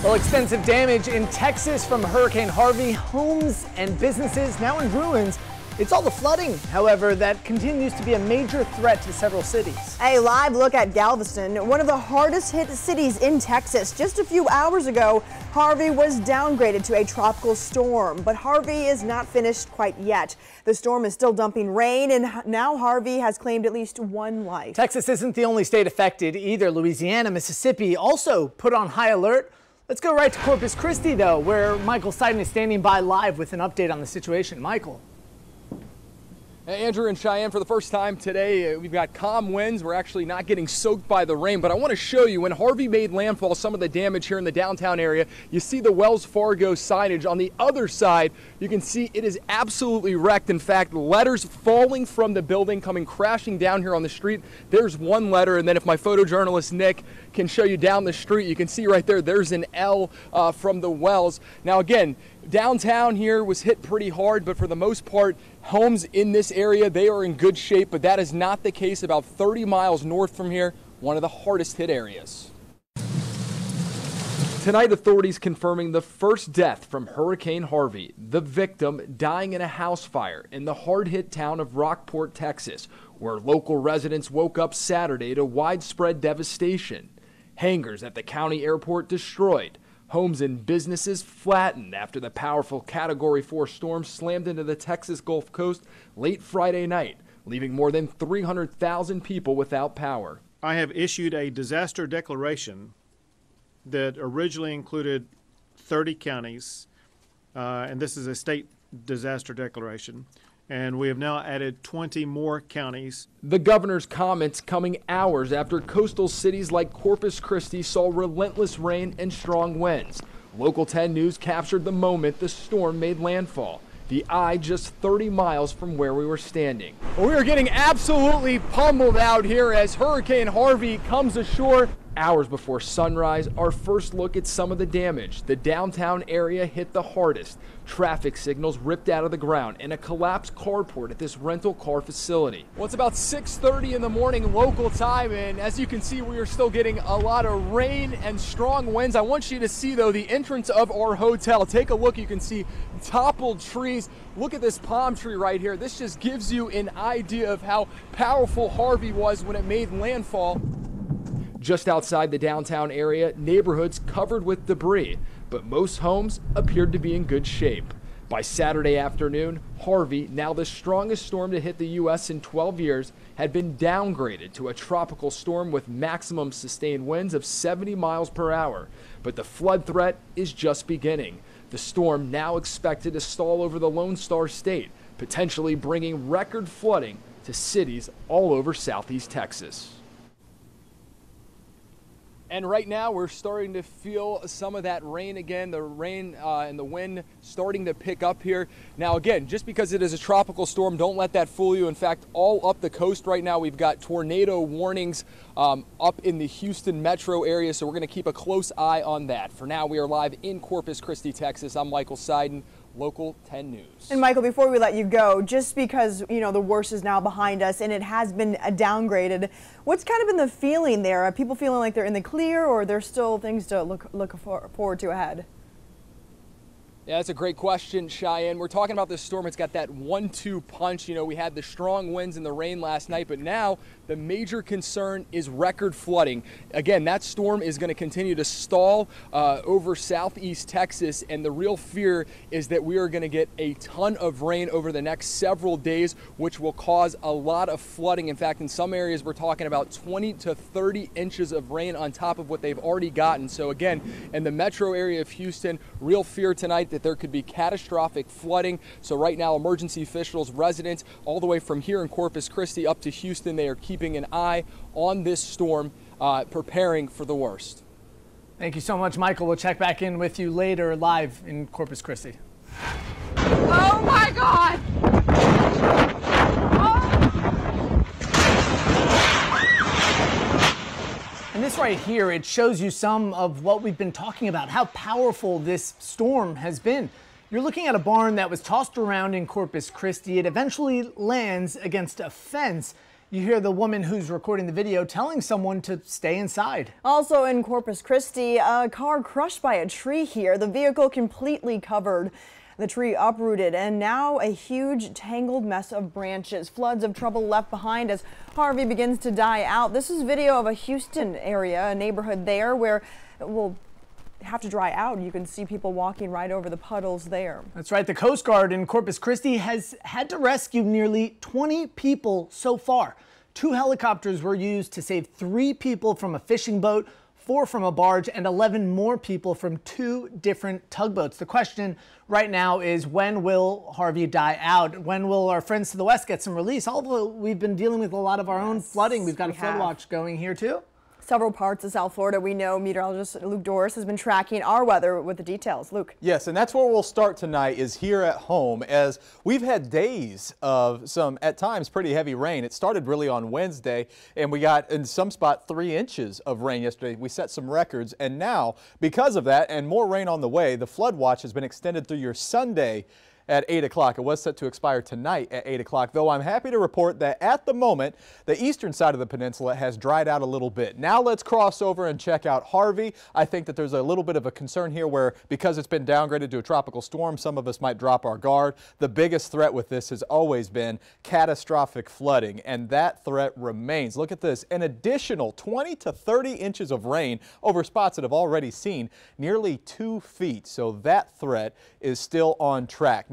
Well, extensive damage in Texas from Hurricane Harvey. Homes and businesses now in ruins. It's all the flooding, however, that continues to be a major threat to several cities. A live look at Galveston, one of the hardest hit cities in Texas. Just a few hours ago, Harvey was downgraded to a tropical storm, but Harvey is not finished quite yet. The storm is still dumping rain, and now Harvey has claimed at least one life. Texas isn't the only state affected either. Louisiana, Mississippi also put on high alert. Let's go right to Corpus Christi, though, where Michael Seiden is standing by live with an update on the situation. Michael. Andrew and Cheyenne, for the first time today, we've got calm winds. We're actually not getting soaked by the rain, but I want to show you when Harvey made landfall, some of the damage here in the downtown area. You see the Wells Fargo signage. On the other side, you can see it is absolutely wrecked. In fact, letters falling from the building, coming crashing down here on the street. There's one letter, and then if my photojournalist Nick can show you down the street, you can see right there, there's an L from the Wells. Now again, downtown here was hit pretty hard, but for the most part, homes in this area, they are in good shape, but that is not the case about 30 miles north from here, one of the hardest hit areas. Tonight, authorities confirming the first death from Hurricane Harvey, the victim dying in a house fire in the hard-hit town of Rockport, Texas, where local residents woke up Saturday to widespread devastation. Hangars at the county airport destroyed. Homes and businesses flattened after the powerful Category 4 storm slammed into the Texas Gulf Coast late Friday night, leaving more than 300,000 people without power. I have issued a disaster declaration that originally included 30 counties, and this is a state disaster declaration. And we have now added 20 more counties. The governor's comments coming hours after coastal cities like Corpus Christi saw relentless rain and strong winds. Local 10 News captured the moment the storm made landfall. The eye just 30 miles from where we were standing. Well, we are getting absolutely pummeled out here as Hurricane Harvey comes ashore. Hours before sunrise, our first look at some of the damage. The downtown area hit the hardest. Traffic signals ripped out of the ground and a collapsed carport at this rental car facility. Well, it's about 6:30 in the morning local time, and as you can see, we are still getting a lot of rain and strong winds. I want you to see, though, the entrance of our hotel. Take a look. You can see toppled trees. Look at this palm tree right here. This just gives you an idea of how powerful Harvey was when it made landfall. Just outside the downtown area, neighborhoods covered with debris, but most homes appeared to be in good shape. By Saturday afternoon, Harvey, now the strongest storm to hit the U.S. in 12 years, had been downgraded to a tropical storm with maximum sustained winds of 70 miles per hour. But the flood threat is just beginning. The storm now expected to stall over the Lone Star State, potentially bringing record flooding to cities all over southeast Texas. And right now we're starting to feel some of that rain again, the rain and the wind starting to pick up here. Now again, just because it is a tropical storm, don't let that fool you. In fact, all up the coast right now, we've got tornado warnings up in the Houston metro area, so we're going to keep a close eye on that. For now, we are live in Corpus Christi, Texas. I'm Michael Seiden, Local 10 News. And Michael, before we let you go, just because, you know, the worst is now behind us and it has been downgraded, what's kind of been the feeling there? Are people feeling like they're in the clear, or there's still things to look forward to ahead? Yeah, that's a great question, Cheyenne. We're talking about this storm. It's got that 1-2 punch. You know, we had the strong winds and the rain last night, but now the major concern is record flooding. Again, that storm is going to continue to stall over southeast Texas, and the real fear is that we are going to get a ton of rain over the next several days, which will cause a lot of flooding. In fact, in some areas, we're talking about 20 to 30 inches of rain on top of what they've already gotten. So again, in the metro area of Houston, real fear tonight that there could be catastrophic flooding. So right now, emergency officials, residents, all the way from here in Corpus Christi up to Houston, they are keeping an eye on this storm, preparing for the worst. Thank you so much, Michael. We'll check back in with you later live in Corpus Christi. Oh my God! And this right here, it shows you some of what we've been talking about, how powerful this storm has been. You're looking at a barn that was tossed around in Corpus Christi. It eventually lands against a fence, You hear the woman who's recording the video telling someone to stay inside. Also in Corpus Christi, a car crushed by a tree here. The vehicle completely covered. The tree uprooted and now a huge tangled mess of branches. Floods of trouble left behind as Harvey begins to die out. This is video of a Houston area, a neighborhood there where it will have to dry out. You can see people walking right over the puddles there. That's right. The Coast Guard in Corpus Christi has had to rescue nearly 20 people so far. 2 helicopters were used to save 3 people from a fishing boat, 4 from a barge, and 11 more people from 2 different tugboats. The question right now is, when will Harvey die out? When will our friends to the west get some release? Although we've been dealing with a lot of our own flooding. We've got a flood watch going here too. Several parts of South Florida. We know meteorologist Luke Doris has been tracking our weather with the details. Luke. Yes, and that's where we'll start tonight, is here at home, as we've had days of some, at times, pretty heavy rain. It started really on Wednesday, and we got in some spot 3 inches of rain yesterday. We set some records, and now, because of that and more rain on the way, the flood watch has been extended through your Sunday at 8 o'clock. It was set to expire tonight at 8 o'clock, though I'm happy to report that at the moment, the eastern side of the peninsula has dried out a little bit. Now let's cross over and check out Harvey. I think that there's a little bit of a concern here where, because it's been downgraded to a tropical storm, some of us might drop our guard. The biggest threat with this has always been catastrophic flooding, and that threat remains. Look at this, an additional 20 to 30 inches of rain over spots that have already seen nearly 2 feet. So that threat is still on track.